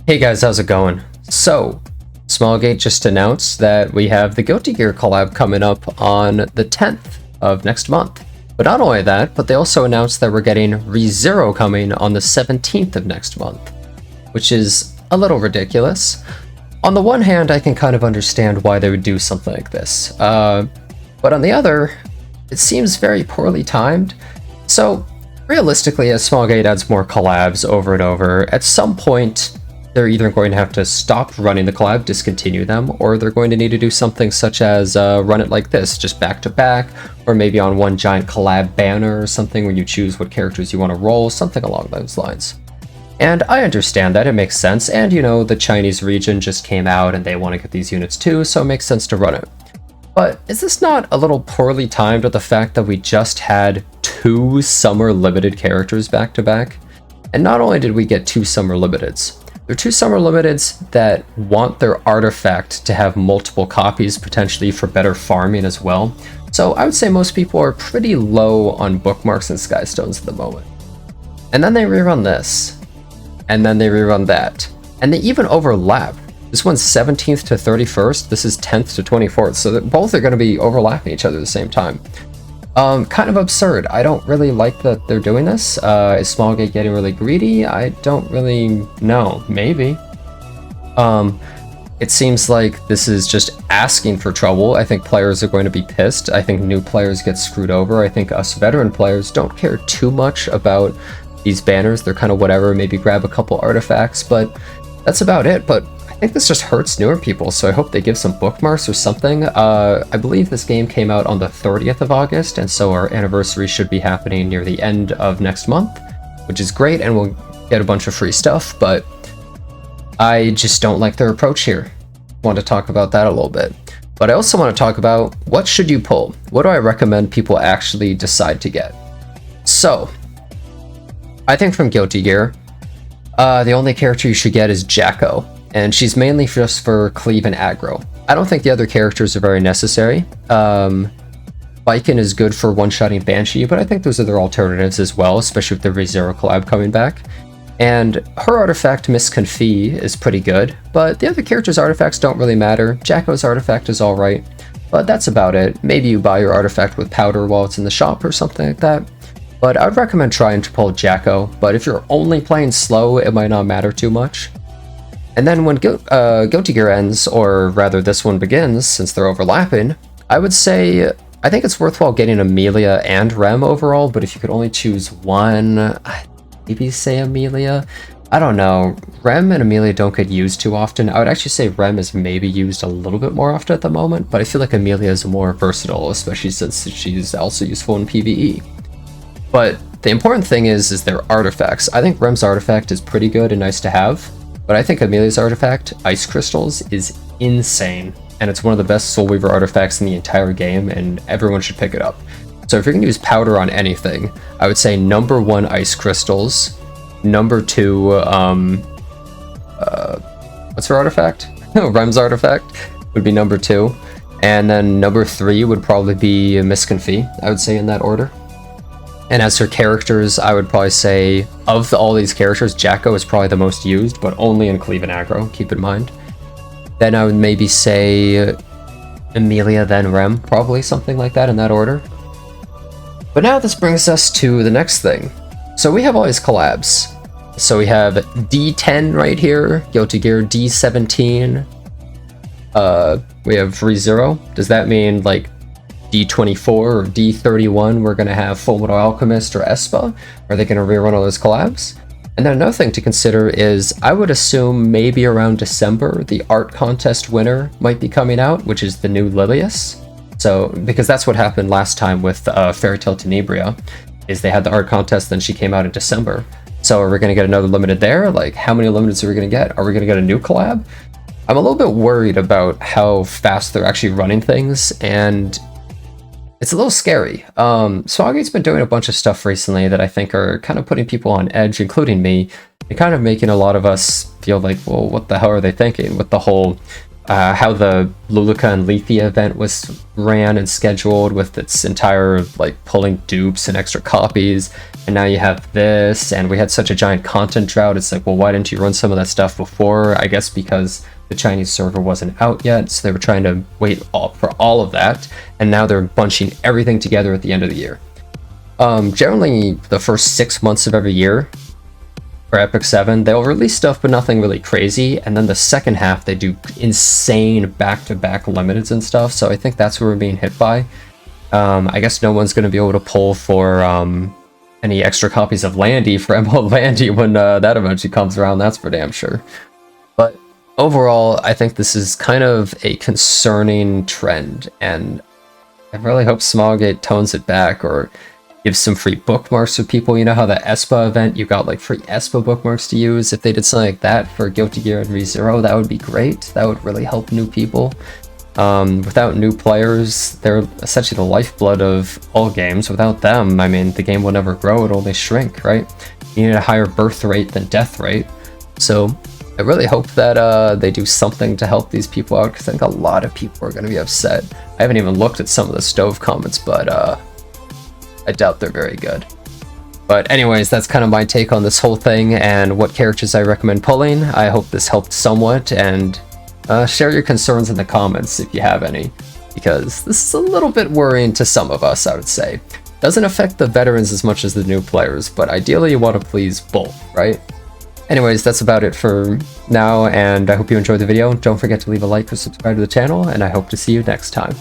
Hey guys, how's it going? So, Smallgate just announced that we have the Guilty Gear collab coming up on the 10th of next month. But not only that, but they also announced that we're getting ReZero coming on the 17th of next month, which is a little ridiculous. On the one hand, I can kind of understand why they would do something like this. But on the other, it seems very poorly timed. So, realistically, as Smallgate adds more collabs over and over, at some point, they're either going to have to stop running the collab, discontinue them, or they're going to need to do something such as run it like this, just back to back, or maybe on one giant collab banner or something where you choose what characters you want to roll, something along those lines. And I understand that, it makes sense, and you know, the Chinese region just came out and they want to get these units too, so it makes sense to run it. But is this not a little poorly timed with the fact that we just had 2 Summer Limited characters back to back? And not only did we get 2 Summer Limiteds, there are 2 Summer Limiteds that want their artifact to have multiple copies, potentially for better farming as well. So I would say most people are pretty low on bookmarks and skystones at the moment. And then they rerun this. And then they rerun that. And they even overlap. This one's 17th to 31st, this is 10th to 24th, so that both are going to be overlapping each other at the same time. Kind of absurd. I don't really like that they're doing this. Is Smallgate getting really greedy? I don't really know. Maybe. It seems like this is just asking for trouble. I think players are going to be pissed. I think new players get screwed over. I think us veteran players don't care too much about these banners. They're kind of whatever, maybe grab a couple artifacts, but that's about it. But I think this just hurts newer people, so I hope they give some bookmarks or something. I believe this game came out on the 30th of August, and so our anniversary should be happening near the end of next month, which is great, and we'll get a bunch of free stuff, but I just don't like their approach here. Want to talk about that a little bit. But I also want to talk about what should you pull? What do I recommend people actually decide to get? So, I think from Guilty Gear, the only character you should get is Jacko. And she's mainly just for cleave and aggro. I don't think the other characters are very necessary. Viking is good for one-shotting Banshee, but I think those are their alternatives as well, especially with the ReZero collab coming back. And her artifact, Miss Confit, is pretty good, but the other characters' artifacts don't really matter. Jacko's artifact is alright, but that's about it. Maybe you buy your artifact with powder while it's in the shop or something like that. But I'd recommend trying to pull Jacko, but if you're only playing slow, it might not matter too much. And then when Guilty Gear ends, or rather this one begins, since they're overlapping, I would say, I think it's worthwhile getting Amelia and Rem overall, but if you could only choose one, maybe say Amelia? I don't know. Rem and Amelia don't get used too often. I would actually say Rem is maybe used a little bit more often at the moment, but I feel like Amelia is more versatile, especially since she's also useful in PvE. But the important thing is their artifacts. I think Rem's artifact is pretty good and nice to have. But I think Amelia's artifact, Ice Crystals, is insane, and it's one of the best Soul Weaver artifacts in the entire game, and everyone should pick it up. So if you're going to use powder on anything, I would say number 1, Ice Crystals, number 2, what's her artifact? Rem's artifact would be number 2, and then number 3 would probably be Miss Confit, I would say in that order. And as for characters, I would probably say, of all these characters, Jacko is probably the most used, but only in Cleave and Aggro, keep in mind. Then I would maybe say Amelia, then Rem, probably something like that in that order. But now this brings us to the next thing. So we have all these collabs. So we have D10 right here, Guilty Gear D17. We have ReZero. Does that mean like D24 or D31 we're going to have Full Metal Alchemist or Espa? Are they going to rerun all those collabs? And then another thing to consider is I would assume maybe around December the art contest winner might be coming out, which is the new Lilius. So because that's what happened last time with Fairy Tale Tenebria, is they had the art contest, then she came out in December. So are we going to get another limited there? Like how many limiteds are we going to get? Are we going to get a new collab? I'm a little bit worried about how fast they're actually running things, and it's a little scary. Smallgate's been doing a bunch of stuff recently that I think are kind of putting people on edge, including me, and kind of making a lot of us feel like, well, what the hell are they thinking with the whole how the Luluka and Lethia event was ran and scheduled with its entire like pulling dupes and extra copies, and now you have this, and we had such a giant content drought. It's like, well, why didn't you run some of that stuff before? I guess because the Chinese server wasn't out yet, so they were trying to wait for all of that, and now they're bunching everything together at the end of the year. Generally, the first 6 months of every year for Epic 7, they'll release stuff, but nothing really crazy, and then the second half, they do insane back-to-back limiteds and stuff, so I think that's where we're being hit by. I guess no one's going to be able to pull for any extra copies of Landy for Emerald Landy when that eventually comes around, that's for damn sure. But overall, I think this is kind of a concerning trend, and I really hope Smallgate tones it back or gives some free bookmarks for people. You know how the ESPA event, you got like free ESPA bookmarks to use? If they did something like that for Guilty Gear and ReZero, that would be great. That would really help new people. Without new players, they're essentially the lifeblood of all games. Without them, I mean, the game will never grow, it'll only shrink, right? You need a higher birth rate than death rate. So I really hope that they do something to help these people out, because I think a lot of people are going to be upset. I haven't even looked at some of the Stove comments, but I doubt they're very good. But anyways, that's kind of my take on this whole thing and what characters I recommend pulling. I hope this helped somewhat, and share your concerns in the comments if you have any, because this is a little bit worrying to some of us, I would say. Doesn't affect the veterans as much as the new players, but ideally you want to please both, right? Anyways, that's about it for now, and I hope you enjoyed the video. Don't forget to leave a like or subscribe to the channel, and I hope to see you next time.